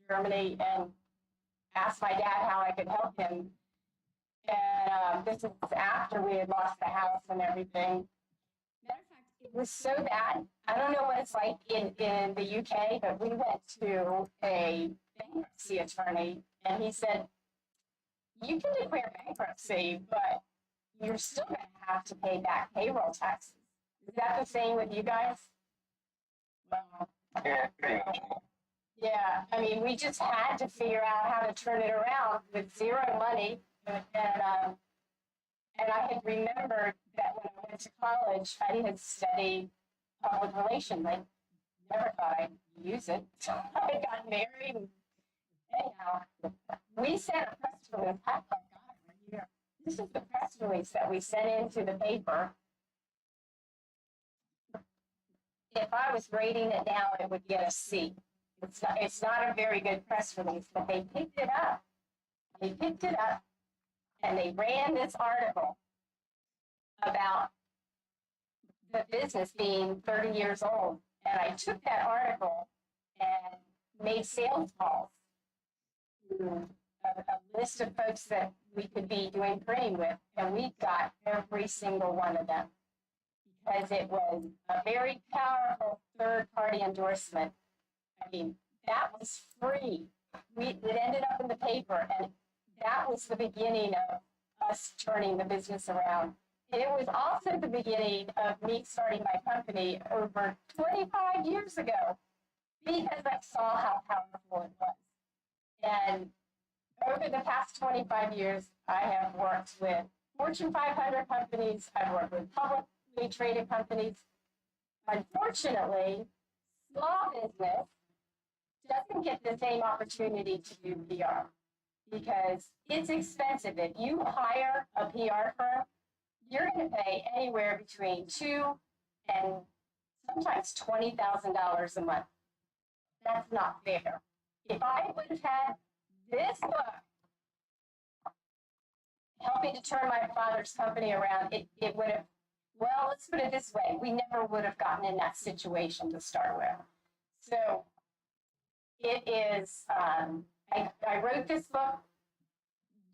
Germany and asked my dad how I could help him. And this is after we had lost the house and everything. Matter of fact, it was so bad. I don't know what it's like in the UK, but we went to a bankruptcy attorney, and he said, you can declare bankruptcy, but you're still going to have to pay back payroll taxes. Is that the same with you guys? Yeah, pretty much. Yeah, I mean, we just had to figure out how to turn it around with zero money. And I had remembered that when I went to college, I had studied public relations. I never thought I'd use it. So I got married. Anyhow, we sent a press release. I got it right here. This is the press release that we sent into the paper. If I was grading it now, it would get a C. It's not a very good press release, but they picked it up. They picked it up, and they ran this article about the business being 30 years old. And I took that article and made sales calls to a list of folks that we could be doing printing with, and we got every single one of them because it was a very powerful third-party endorsement. I mean, that was free. It ended up in the paper, and that was the beginning of us turning the business around. It was also the beginning of me starting my company over 25 years ago because I saw how powerful it was. And over the past 25 years, I have worked with Fortune 500 companies. I've worked with publicly traded companies. Unfortunately, small business doesn't get the same opportunity to do PR because it's expensive. If you hire a PR firm, you're going to pay anywhere between $2,000 and sometimes $20,000 a month. That's not fair. If I would have had this book helping to turn my father's company around, it would have, well, let's put it this way, we never would have gotten in that situation to start with. So it is, I wrote this book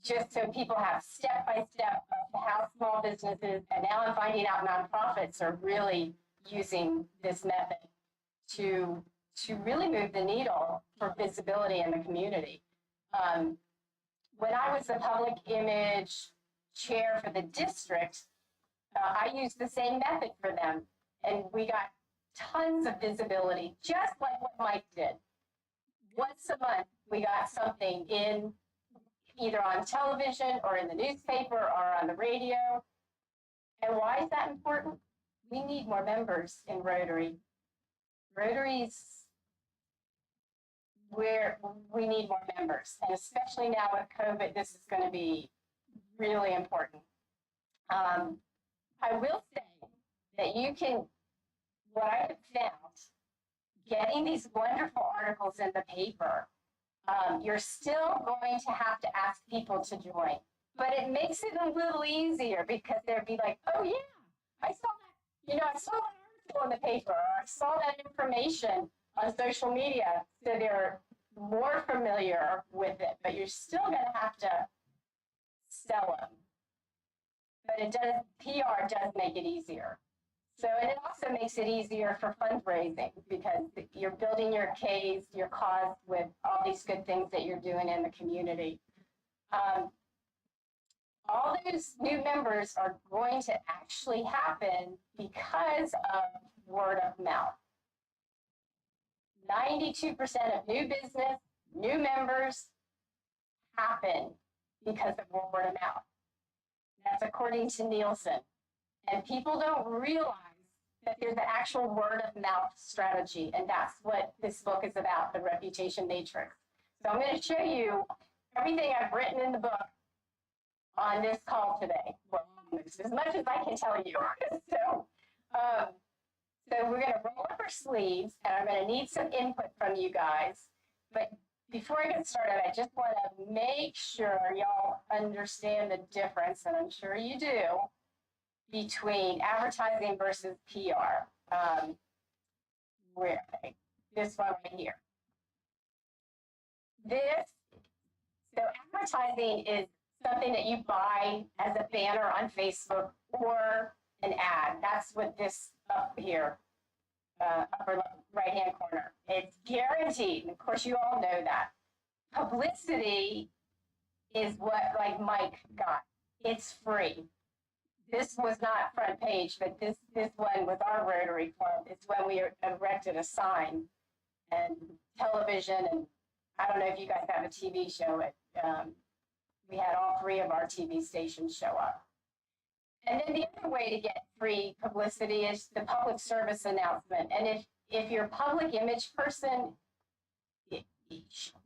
just so people have step-by-step of how small businesses, and now I'm finding out nonprofits are really using this method to really move the needle for visibility in the community. When I was the public image chair for the district, I used the same method for them, and we got tons of visibility, just like what Mike did. Once a month, we got something in either on television or in the newspaper or on the radio. And why is that important? We need more members in Rotary. Rotary's where we need more members. And especially now with COVID, this is going to be really important. I will say that you can, what I have found, getting these wonderful articles in the paper, you're still going to have to ask people to join. But it makes it a little easier because they'll be like, oh yeah, I saw that, I saw that article in the paper, or I saw that information on social media. So they're more familiar with it, but you're still going to have to sell them. But PR does make it easier. So, and it also makes it easier for fundraising because you're building your case, your cause with all these good things that you're doing in the community. All those new members are going to actually happen because of word of mouth. 92% of new business, new members happen because of word of mouth. That's according to Nielsen. And people don't realize that there's an actual word of mouth strategy. And that's what this book is about, the reputation matrix. So I'm going to show you everything I've written in the book on this call today. Well, as much as I can tell you. So we're going to roll up our sleeves, and I'm going to need some input from you guys. But before I get started, I just want to make sure y'all understand the difference, and I'm sure you do, between advertising versus PR. This one right here. this, so advertising is something that you buy as a banner on Facebook or an ad. That's what this up here, upper right-hand corner. It's guaranteed. And of course, you all know that. Publicity is what like Mike got. It's free. This was not front page, but this one with our Rotary Club is when we erected a sign and television, and I don't know if you guys have a TV show. We had all 3 of our TV stations show up. And then the other way to get free publicity is the public service announcement. And if you're a public image person,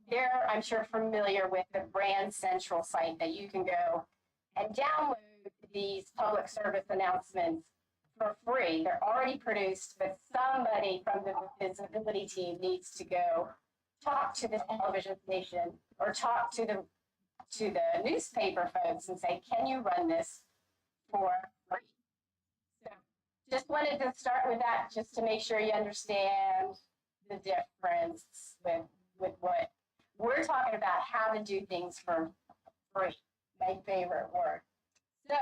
they're, I'm sure, familiar with the Brand Central site that you can go and download these public service announcements for free. They're already produced, but somebody from the visibility team needs to go talk to the television station or talk to the newspaper folks and say, can you run this for free? So just wanted to start with that just to make sure you understand the difference with what we're talking about, how to do things for free. My favorite word. So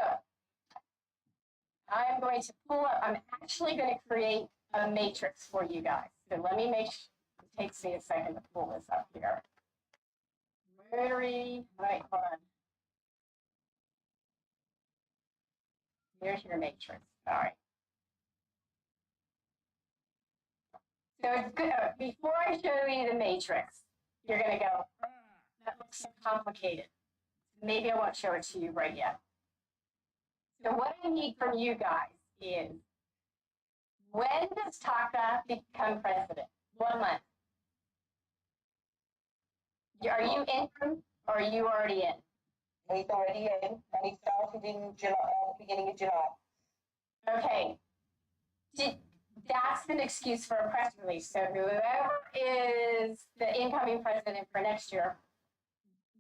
I'm going to pull up, I'm actually going to create a matrix for you guys. So let me make sure, it takes me a second to pull this up here. Rotary, right, hold on. Here's your matrix. All right. So it's good. Before I show you the matrix, you're going to go, that looks so complicated. Maybe I won't show it to you right yet. So what I need from you guys is, when does Taka become president? 1 month. Are you in or are you already in? He's already in, and he started in July, beginning of July. Okay. That's an excuse for a press release. So whoever is the incoming president for next year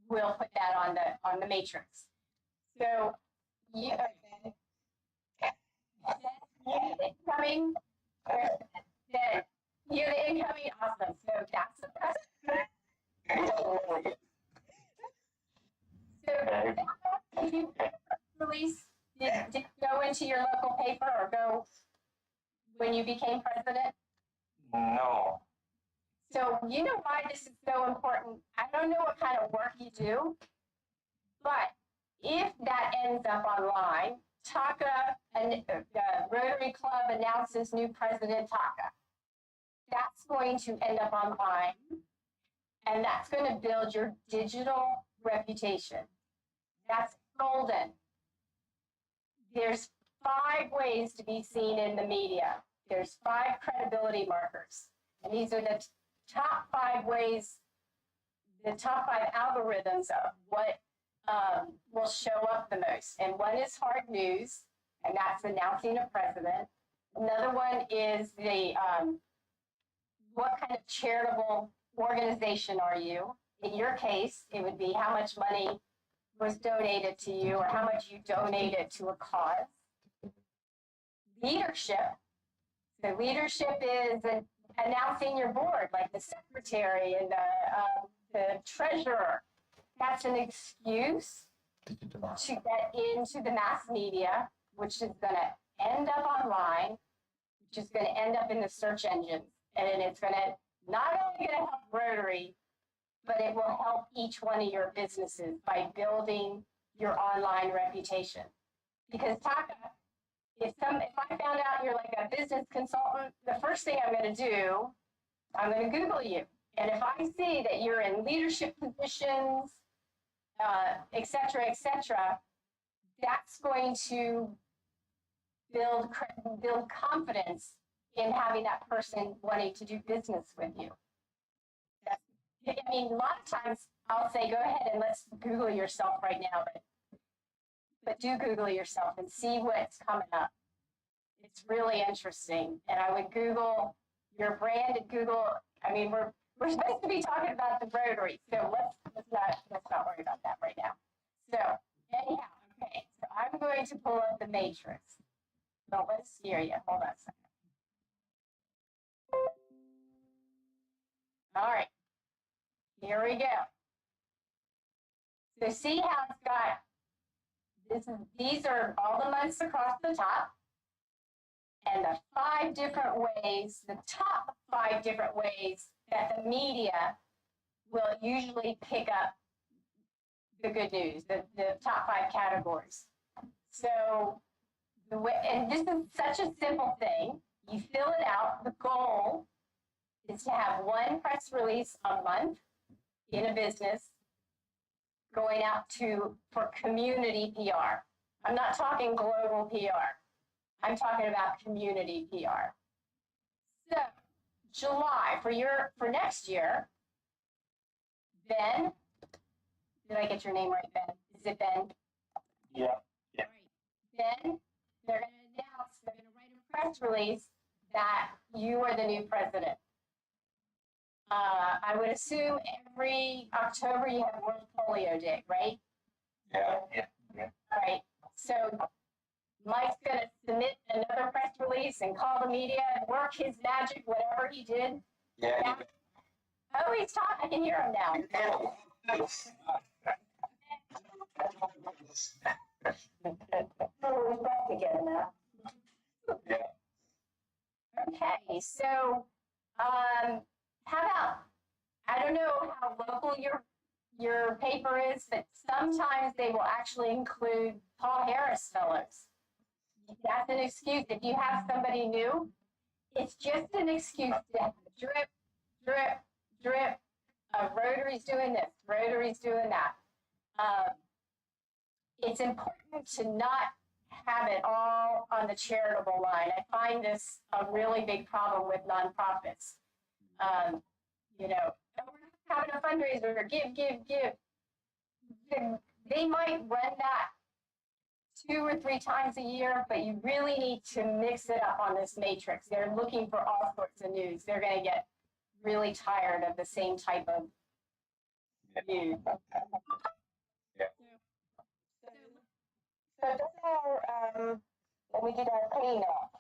will put that on the matrix. So you incoming, then you're the incoming, awesome. So that's the press So you release, did it go into your local paper or go when you became president? No. So you know why this is so important? I don't know what kind of work you do, but if that ends up online, Taka and Rotary Club announces new president Taka. That's going to end up online, and that's going to build your digital reputation. That's golden. There's 5 ways to be seen in the media. There's 5 credibility markers. And these are the top 5 ways, the top 5 algorithms of what will show up the most. And one is hard news, and that's announcing a president. Another one is the what kind of charitable organization are you? In your case, it would be how much money was donated to you or how much you donated to a cause. Leadership. So leadership is announcing your board, like the secretary and the treasurer. That's an excuse to get into the mass media, which is going to end up online, which is going to end up in the search engines. And it's going to not only going to help Rotary, but it will help each one of your businesses by building your online reputation. Because Taka, if I found out you're like a business consultant, the first thing I'm going to do, I'm going to Google you. And if I see that you're in leadership positions, et cetera, that's going to build confidence in having that person wanting to do business with you. I mean, a lot of times I'll say, go ahead and let's Google yourself right now, but do Google yourself and see what's coming up. It's really interesting. And I would Google your brand at Google. I mean, we're supposed to be talking about the Rotary, so let's not worry about that right now. So anyhow, okay, so I'm going to pull up the matrix. So let's hear you. Hold on a second. All right. Here we go. So see how it's got, these are all the months across the top. And the 5 different ways, the top 5 different ways that the media will usually pick up the good news, the top 5 categories. So, the way, and this is such a simple thing. You fill it out. The goal is to have 1 press release a month in a business going out for community PR. I'm not talking global PR. I'm talking about community PR. So, July for next year, Ben, did I get your name right, Ben? Is it Ben? Yeah. Right. Ben, they're going to write a press release that you are the new president. I would assume every October you have World Polio Day, right? Yeah. All right. So Mike's going to submit another press release and call the media and work his magic, whatever he did. Yeah. Oh, he's talking. I can hear him now. Oh, he's back again now. Yeah. Okay, so how about, I don't know how local your paper is, but sometimes they will actually include Paul Harris Fellows. That's an excuse. If you have somebody new, it's just an excuse to have drip, drip, drip. Rotary's doing this, Rotary's doing that. It's important to not have it all on the charitable line. I find this a really big problem with nonprofits. You know, oh, we're having a fundraiser, give. They might run that 2 or 3 times a year, but you really need to mix it up on this matrix. They're looking for all sorts of news. They're going to get really tired of the same type of news. So that's our, when we did our cleanup,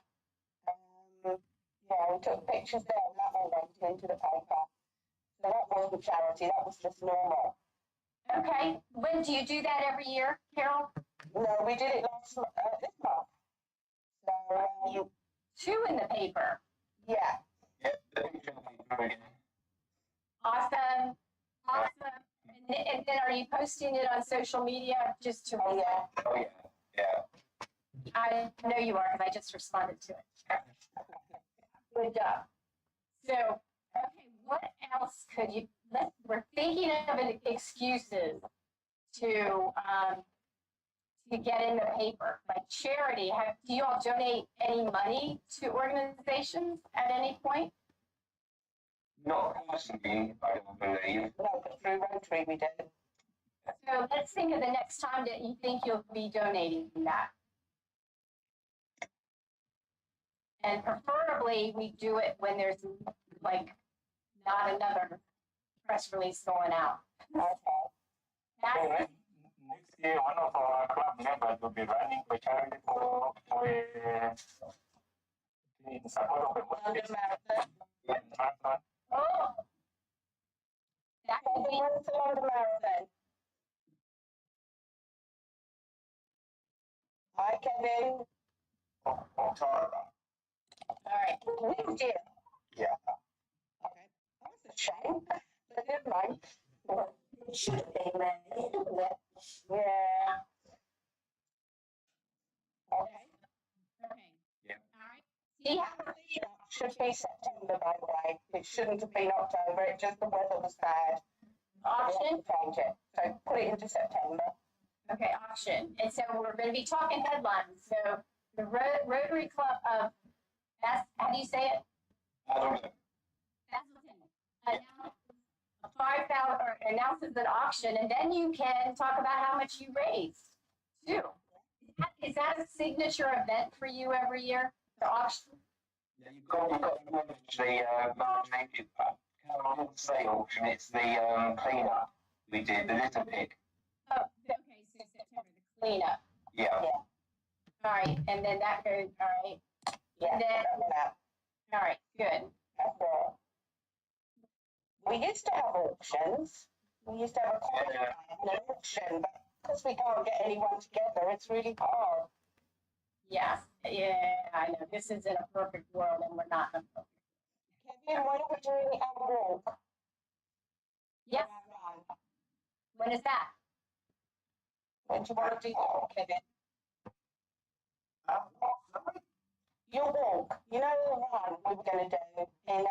yeah, we took pictures there and that all went into the paper. So that wasn't charity, that was just normal. Okay, when do you do that every year, Carol? No, we did it this month. So, 2 in the paper. yeah. Awesome. And then are you posting it on social media just to? Oh, yeah. Oh, yeah. I know you are because I just responded to it. Good job. So, okay, what else could you? We're thinking of excuses to get in the paper, like charity. Do you all donate any money to organizations at any point? Not personally, I don't believe. No, but through Rotary we did. So let's think of the next time that you think you'll be donating that. And preferably, we do it when there's like not another press release going out. Okay. That's, Next year, one of our club members will be running for charity for in support of the London Marathon. marathon. oh, that So could be, when's the London Marathon? Hi, Kevin. October. all right. Next year. Yeah. Okay. That's a shame. But never mind. It should have been there, shouldn't it? Yeah. Okay. Okay. Yeah. All right. See how Should be September, by the way. It shouldn't have been October. It just the weather was bad. auction? Change it. So put it into September. Okay, auction. And so we're going to be talking headlines. So the Rotary Club of, how do you say it? I don't know. Announces an auction, and then you can talk about how much you raised too. Is that a signature event for you every year? The auction? Yeah, you've got to manage the nominated part. I didn't say auction, it's the cleanup we did, the litter pick. Oh, okay, so September, the cleanup. Yeah. All right, and then that goes, all right. Yeah. And then, that one out. all right, good. That's all. We used to have auctions. We used to have a qualifier and an auction, but because we can't get anyone together, it's really hard. Yes, yeah, I know, this isn't a perfect world and we're not in a perfect. Kevin, when are we doing our walk? Yes, Our run? when is that? When do you want to do that, Kevin? Sorry? Your walk, you know the run we were going to do in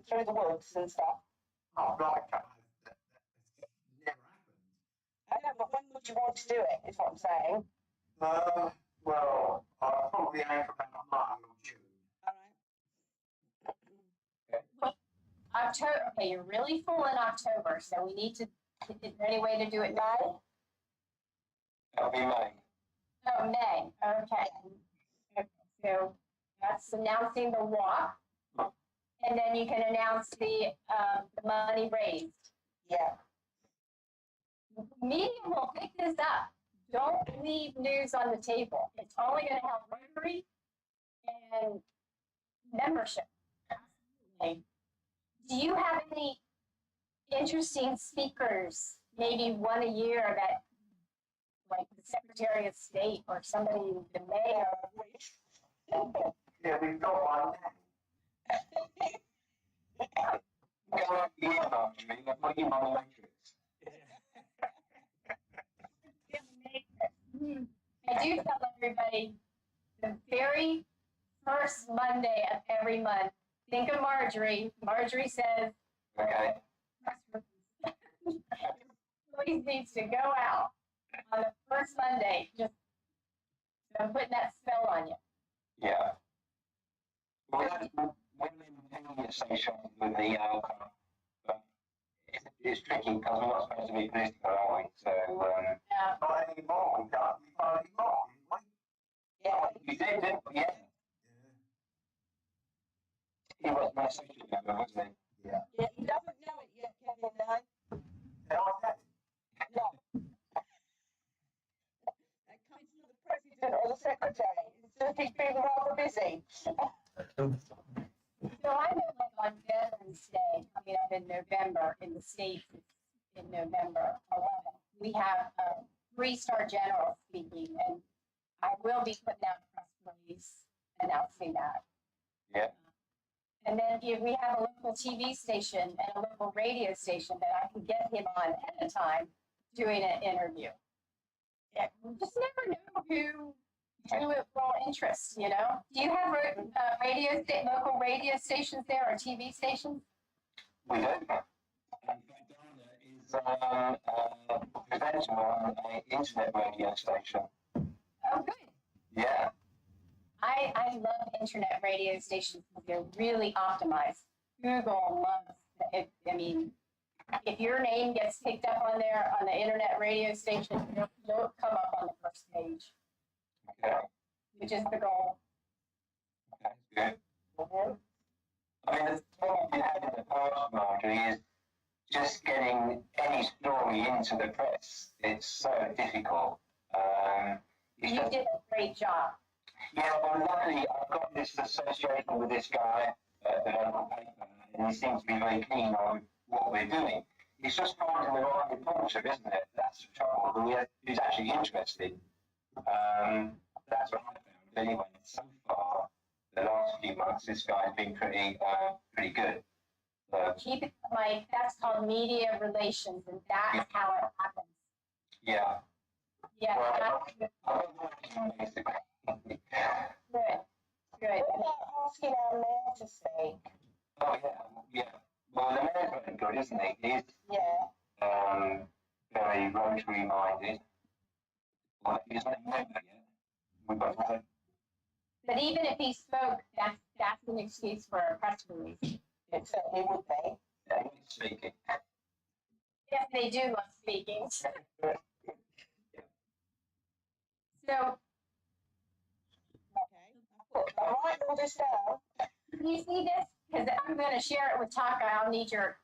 through the woods and stuff. Oh, right. That never happened. I know, but when would you want to do it? Is what I'm saying. Well, I'll probably aim for about March or June. All right. October, okay, you're really full in October, so we need to, is there any way to do it in May? That'll be May. Oh, May, okay. Okay, so that's announcing the walk. And then you can announce the money raised. Yeah. Media will pick this up. Don't leave news on the table. It's only going to help Rotary and membership. Absolutely. Do you have any interesting speakers, maybe one a year that, like the Secretary of State or somebody, the mayor? Yeah, we've got one now. Go up the end after me, I'll put you on the matrix. I do tell everybody the very first Monday of every month, think of Marjorie. Marjorie says, Okay. Please needs to go out on the first Monday. Just so I'm putting that spell on you. Yeah. We're in station with the outcome, but it's tricky because we're not supposed to be political, are we? So, Yeah. not anymore. We can't anymore. Yeah. We did, didn't we? Yeah. He was my social member, wasn't he? Yeah. Yeah, he doesn't know it yet, Kevin, no. No, I No. That comes from the president or the secretary. It's just he's been rather busy. So I know like on Veterans Day coming up in November in the States in November 11th, we have a 3-star general speaking, and I will be putting out a press release announcing that. Yeah. And then if we have a local TV station and a local radio station that I can get him on at a time doing an interview. Yeah, we just never know who it will interest, you know? Do you have local radio stations there or TV stations? We do. And Donna is presenting on an internet radio station. Oh, good. Yeah. I love internet radio stations because they're really optimized. Google loves it. I mean, if your name gets picked up on there on the internet radio station, you'll come up on the first page, Okay. which is the goal. Okay, good. Mm-hmm. I mean, the problem we had in the past, Marjorie, is just getting any story into the press. It's so difficult. It's You just, did a great job. yeah, well, luckily I've got this association with this guy at the local paper, and he seems to be very keen on what we're doing. It's just finding the right reporter, isn't it? That's the trouble. Who's actually interested. That's what I found. Anyway, so far, the last few months, this guy's been pretty good. Keep it, Mike, that's called media relations, and that's how it happens. Yeah. Yeah, Well, that's I've been working basically. good. Good. What about asking our mayor to speak? Oh yeah. Well, the mayor's very good, isn't he? He's Yeah. very Rotary minded. Well, he's not a member yet. We both know. But even if he spoke, that's an excuse for a press release. It certainly would be. Yeah, he's speaking. Yes, they do love speaking. So, Okay. I write all this down. can you see this? Because I'm going to share it with Taka. I'll need your,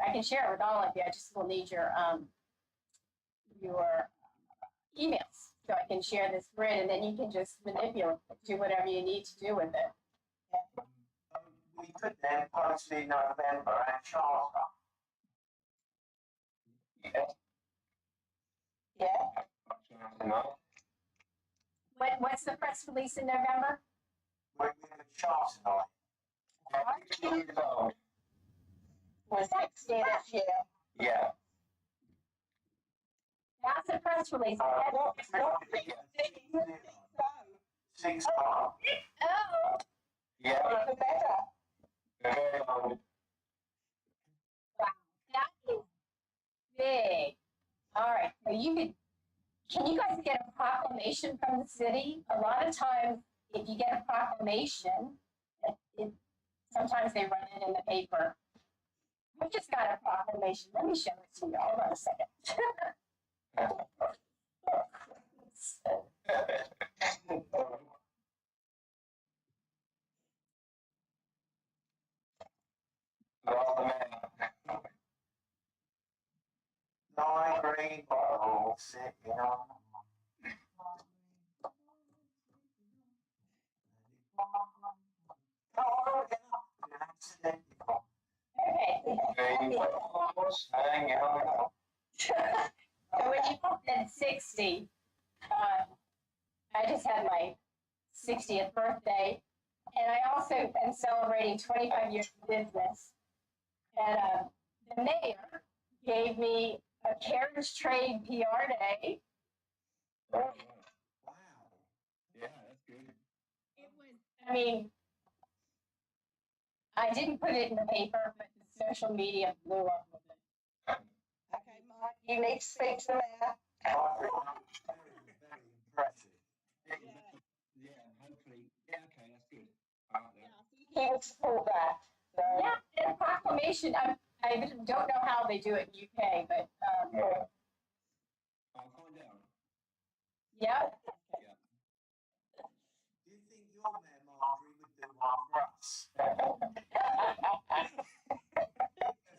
I can share it with all of you. I just will need your emails. So I can share this grid and then you can just manipulate it, do whatever you need to do with it. We could then post in November and charter Yeah. What's the press release in November? We're going to charge tonight. Was 60 this year. Yeah. That's a press release. Not 6 Oh, Yeah. even better. Very old. wow, that is big. All right, so can you guys get a proclamation from the city? A lot of times, if you get a proclamation, sometimes they run it in the paper. I just got a proclamation. Let me show it to you. Hold on a second. Nine green bottles sitting on. Okay. So when you said 60, I just had my 60th birthday, and I also am celebrating 25 years of business. And the mayor gave me a carriage trade PR day. Wow. Yeah, that's good. It was, I mean, I didn't put it in the paper, but the social media blew up with it. Okay, Mike, you need to speak to the mayor. Very impressive. Yeah, hopefully. Yeah, okay, that's good. I like that. He would support that. So, Yeah, and a proclamation. I don't know how they do it in UK, but I'll find out. yeah. Do you think your mayor, Marjorie, would do one for us? As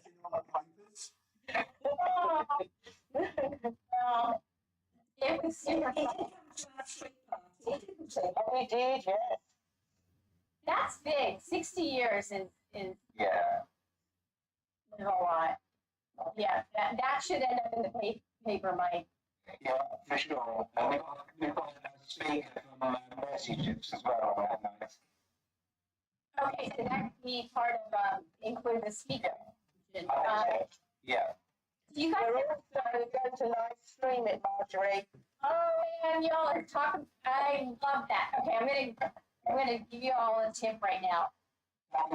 in all the papers? It was super he fun. did come to our street party, didn't he? Oh, he did, yes. That's big. 60 years is Yeah. a lot. Yeah, that should end up in the paper, Mike. Yeah, for sure. And we've got a speaker from Messages as well on that night. Okay, so that could be part of include the speaker. Yeah. Do you guys? We're also going to live stream it, Marjorie. Oh man, y'all are talking. I love that. Okay, I'm gonna give you all a tip right now. On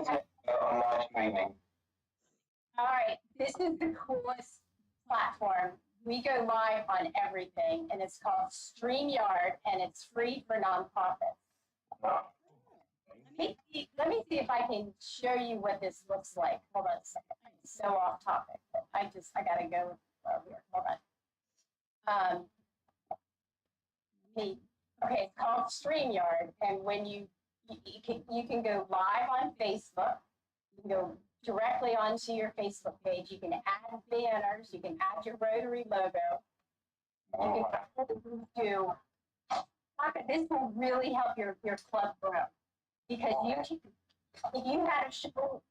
live streaming. All right, this is the coolest platform. We go live on everything, and it's called StreamYard, and it's free for nonprofits. Let me see if I can show you what this looks like. Hold on a second. I'm so off topic. I gotta go here. Hold on. Okay, it's called StreamYard, and when you can go live on Facebook. You can go directly onto your Facebook page. You can add banners. You can add your Rotary logo. You can do. This will really help your club grow because if you had a show.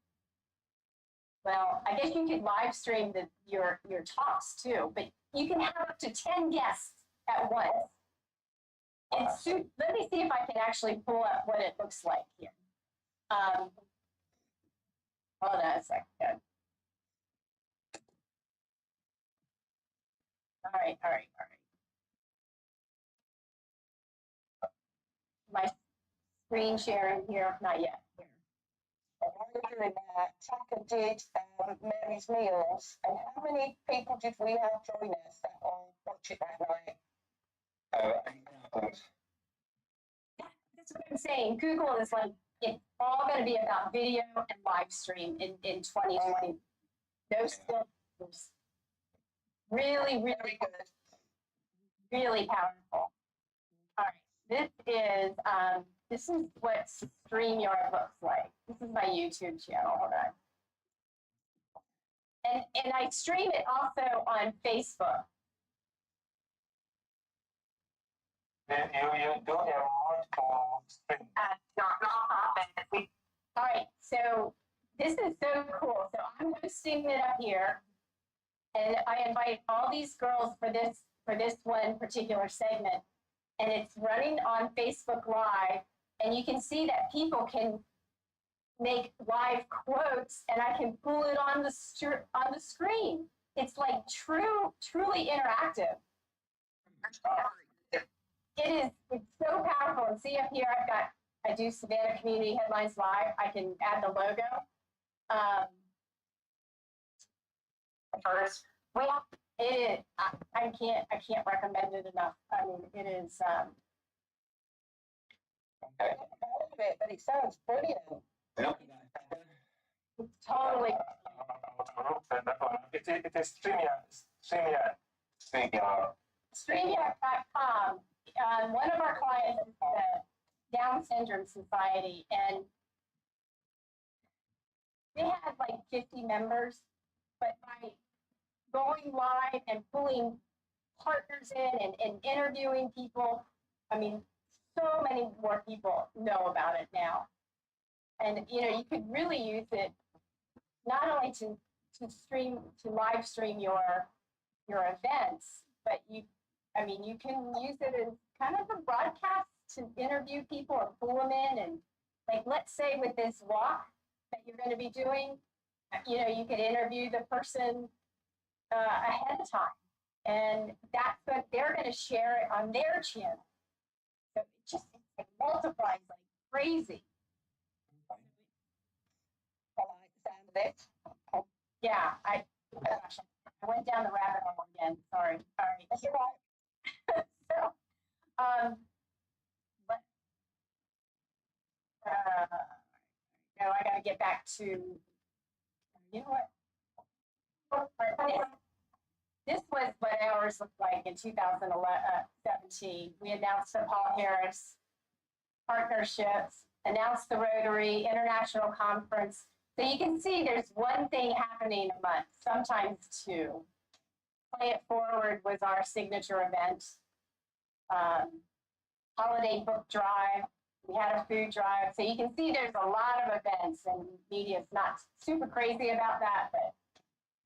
Well, I guess you could live stream your talks too, but you can have up to 10 guests at once. Let me see if I can actually pull up what it looks like here. Hold on a second. All right. My screen sharing here, not yet. While you're doing that, Tucker did Mary's Meals, and how many people did we have join us that will watch it that night? 8,000. That's what I'm saying. Google is like, it's all going to be about video and live stream in 2020. Those filters. Really, really good. Really powerful. All right. This is what StreamYard looks like. This is my YouTube channel. Hold on. And I stream it also on Facebook. You do have multiple streams. All right, so this is so cool. So I'm hosting it up here. And I invite all these girls for this one particular segment. And it's running on Facebook Live. And you can see that people can make live quotes, and I can pull it on the screen. It's like truly interactive. It's so powerful. And see up here, I do Savannah Community Headlines Live. I can add the logo. First, it is. I can't recommend it enough. I mean, it is. I've heard of it, but it sounds brilliant. It's totally. It is StreamYard. StreamYard.com. One of our clients is the Down Syndrome Society, and they had like 50 members, but by going live and pulling partners in and interviewing people, I mean, so many more people know about it now. And, you know, you could really use it not only to live stream your events, but you can use it as kind of a broadcast to interview people or pull them in. And like, let's say with this walk that you're going to be doing, you know, you could interview the person ahead of time, and that's what they're going to share it on their channel. So it multiplies like crazy. I like the sound of it. Yeah, I went down the rabbit hole again. Sorry. All right. That's all right. So, but no, I got to get back to. You know what? This was what ours looked like in 2017. We announced the Paul Harris partnerships, announced the Rotary International Conference. So you can see there's one thing happening a month, sometimes two. Play It Forward was our signature event. Holiday book drive. We had a food drive. So you can see there's a lot of events, and media's not super crazy about that, but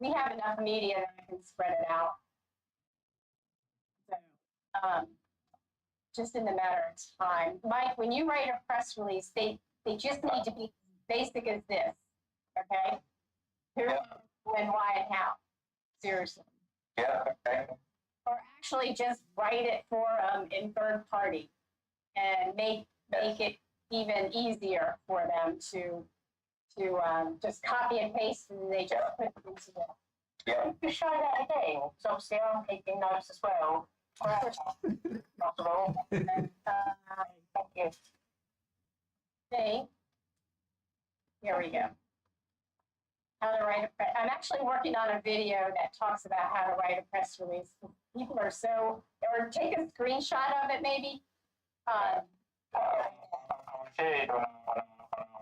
we have enough media that I can spread it out. So, just in the matter of time. Mike, when you write a press release, they just need to be basic as this, okay? Who, when, why, and how. Seriously. Yeah, okay. Or actually just write it for in third party and make it even easier for them to just copy and paste, and they just put it into the. Yeah. You show that again. So obviously I'm taking notes as well. Possible. Thank you. Okay. Here we go. How to write a press. I'm actually working on a video that talks about how to write a press release. People are so, or take a screenshot of it maybe. I will share it on a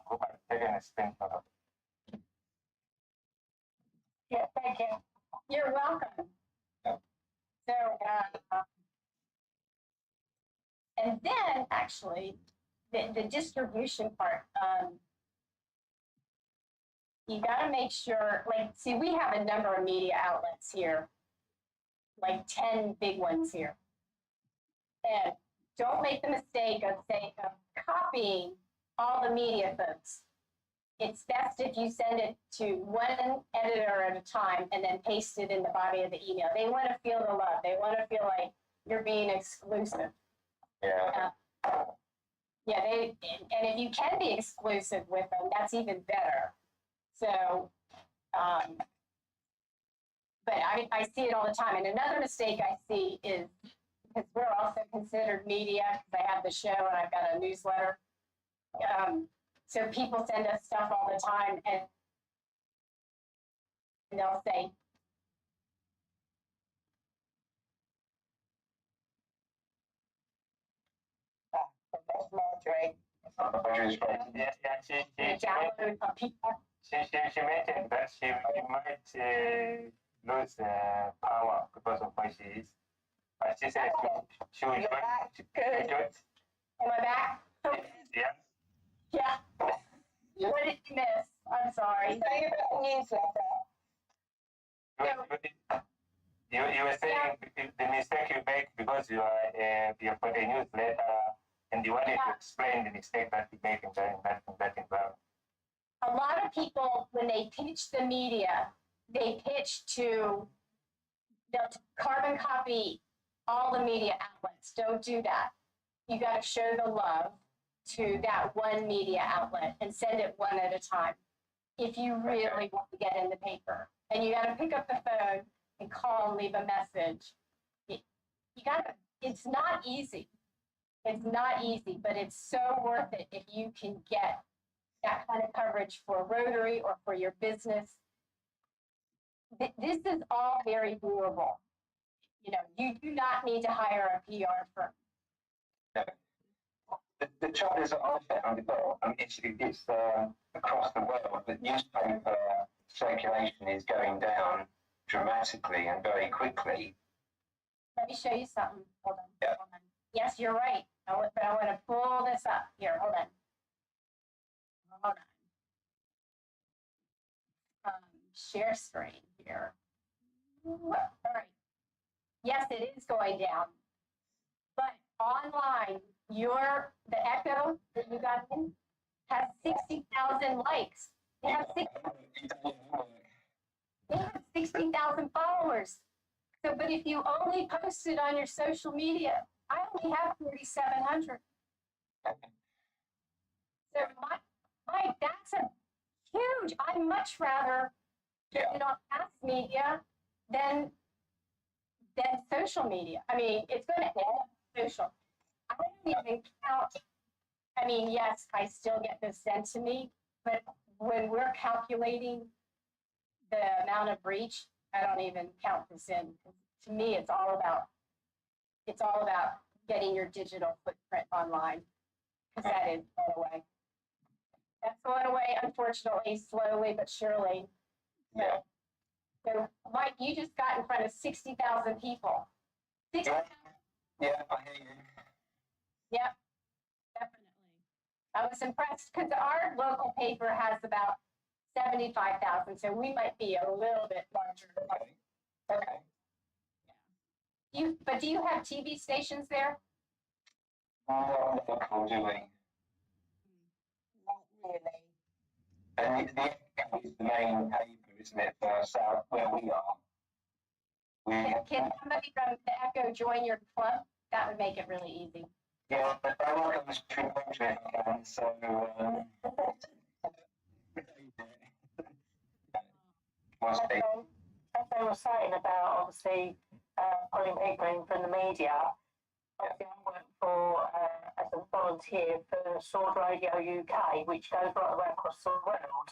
group and take a screenshot. Yeah, thank you. You're welcome. So, and then actually, the distribution part, you got to make sure, like, see, we have a number of media outlets here, like 10 big ones here. And don't make the mistake of copying all the media folks. It's best if you send it to one editor at a time and then paste it in the body of the email. They want to feel the love. They want to feel like you're being exclusive. Yeah. Yeah, and if you can be exclusive with them, that's even better. So, but I see it all the time. And another mistake I see is, because we're also considered media, because I have the show and I've got a newsletter. So people send us stuff all the time, and they'll say, That's Marjorie. Marjorie's great. Yeah, download a people. she mentioned that she might lose power because of where she is. But she said she will You're back. join. Good. Am I back? Yeah. Yeah. What did you miss? I'm sorry. Say about the newsletter. Good. you were saying the mistake you make because you put a newsletter and you wanted to explain the mistake that you make in that environment. A lot of people, when they pitch the media, they pitch to, they'll carbon copy all the media outlets. Don't do that. You got to show the love to that one media outlet and send it one at a time if you really want to get in the paper. And you got to pick up the phone and call and leave a message. It's not easy. It's not easy, but it's so worth it if you can get that kind of coverage for Rotary or for your business. This is all very doable. You know, you do not need to hire a PR firm. The trouble is, I mean, it's across the world, but newspaper circulation is going down dramatically and very quickly. Let me show you something. Hold on. Yeah. Hold on. Yes, you're right. But I want to pull this up here. Hold on. Hold on. Share screen here. All right. Yes, it is going down. But online, the Echo that you got in has 60,000 likes. They have 60,000 followers. So, but if you only post it on your social media, I only have 4,700. So that's a huge. I'd much rather get it on mass media than social media. I mean, it's going to end up social. I don't even count. I mean, yes, I still get this sent to me, but when we're calculating the amount of reach, I don't even count this in. To me, it's all about getting your digital footprint online, because that is going away. That's going away, unfortunately, slowly but surely. Yeah. So, Mike, you just got in front of 60,000 people. 60,000. Yeah, I hear you. Yep, definitely. I was impressed because our local paper has about 75,000, so we might be a little bit larger. Okay. But do you have TV stations there? Not local, do we? Not really. And the Echo is the main paper, isn't it, for South, where we are? Can somebody from the Echo join your club? That would make it really easy. Yeah, but I want to go to country if I can, so As they were saying about obviously pulling people in from the media, obviously I work for as a volunteer for Sword Radio UK, which goes right the way across the world.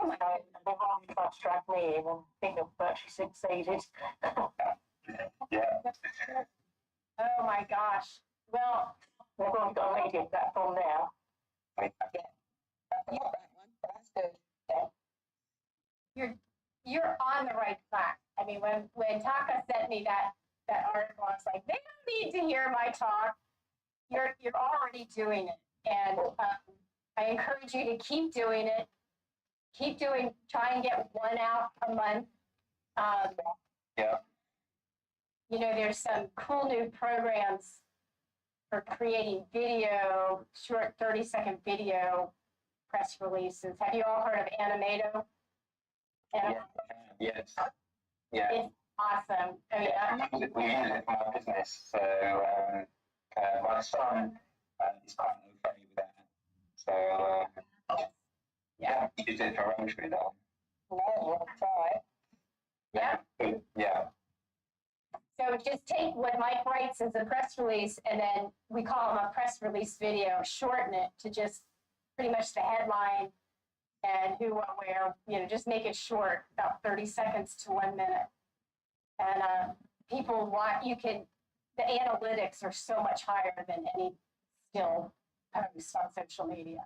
So they've already tried to drag me in, and I think they've virtually succeeded. yeah. Oh my gosh. Well, They've already got a media platform now. Not that one, but that's good. you're on the right track. I mean, when Taka sent me that article, I was like, they don't need to hear my talk. You're already doing it, and I encourage you to keep doing it. Try and get one out a month. Yeah. You know, there's some cool new programs for creating video, short 30-second video press releases. Have you all heard of Animato? Yes. Yeah. It's awesome. I mean, We use it for my business. So my son is quite okay with that. So yeah, he used it for Rotary though. No, we'll try. yeah. Yeah. So just take what Mike writes as a press release, and then we call them a press release video, shorten it to just pretty much the headline and who, what, where, you know, just make it short, about 30 seconds to 1 minute. And people want, the analytics are so much higher than any still post on social media.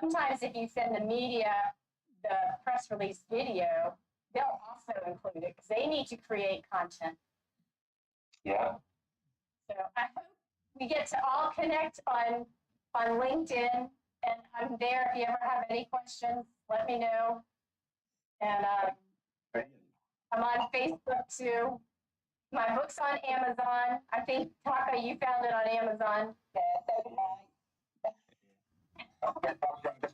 Sometimes if you send the media the press release video, they'll also include it because they need to create content. Yeah. So I hope we get to all connect on LinkedIn, and I'm there. If you ever have any questions, let me know. And I'm on Facebook too. My book's on Amazon. I think, Taka, you found it on Amazon. Yeah, so do I. I downloaded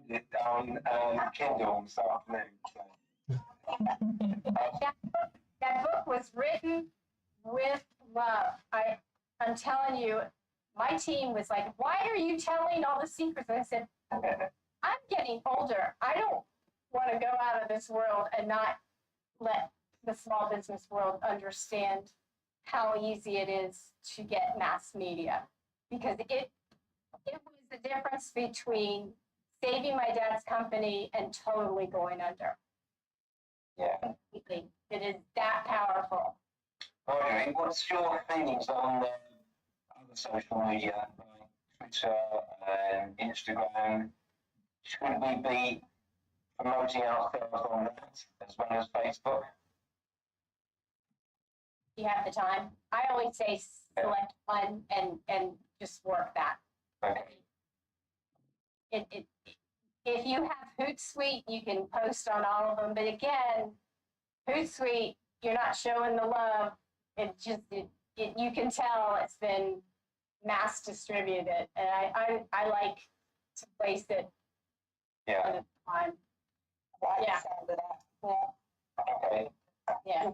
it on Kindle this afternoon. So. That book was written with love. I'm telling you, my team was like, why are you telling all the secrets? And I said, I'm getting older. I don't want to go out of this world and not let the small business world understand how easy it is to get mass media, because it was the difference between saving my dad's company and totally going under. Yeah. Completely. It is that powerful. Audrey, what's your feelings on other social media like Twitter and Instagram? Should we be promoting ourselves on that as well as Facebook? You have the time. I always say select one and just work that. Okay. If you have Hootsuite, you can post on all of them. But again, Hootsuite, you're not showing the love. You can tell it's been mass distributed, and I like to place it Yeah. on a time. Like Yeah. the sound of that. Yeah. Okay. Yeah.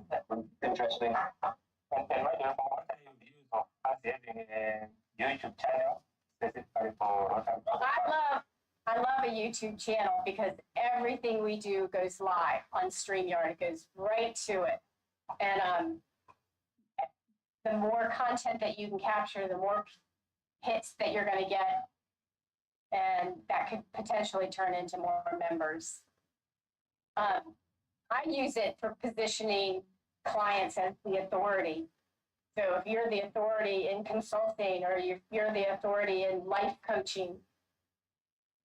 Interesting. And Madam, what are your views of us having a YouTube channel specifically for Rotterdam? I love a YouTube channel because everything we do goes live on StreamYard. It goes right to it. And the more content that you can capture, the more hits that you're going to get. And that could potentially turn into more members. I use it for positioning clients as the authority. So if you're the authority in consulting or you're the authority in life coaching,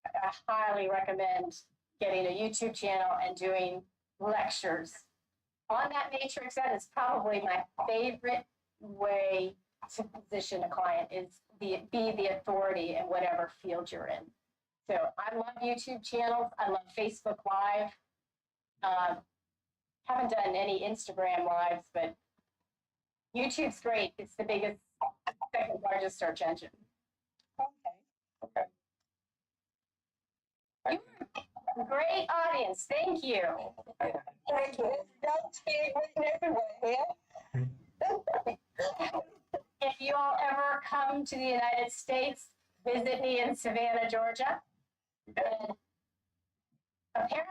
I highly recommend getting a YouTube channel and doing lectures. On that matrix, that is probably my favorite way to position a client, is be the authority in whatever field you're in. So I love YouTube channels. I love Facebook Live. Haven't done any Instagram lives, but YouTube's great. It's the biggest, second largest search engine. Okay. You're a great audience. Thank you. Thank you. Notes being written everywhere here. If you all ever come to the United States, visit me in Savannah, Georgia. And apparently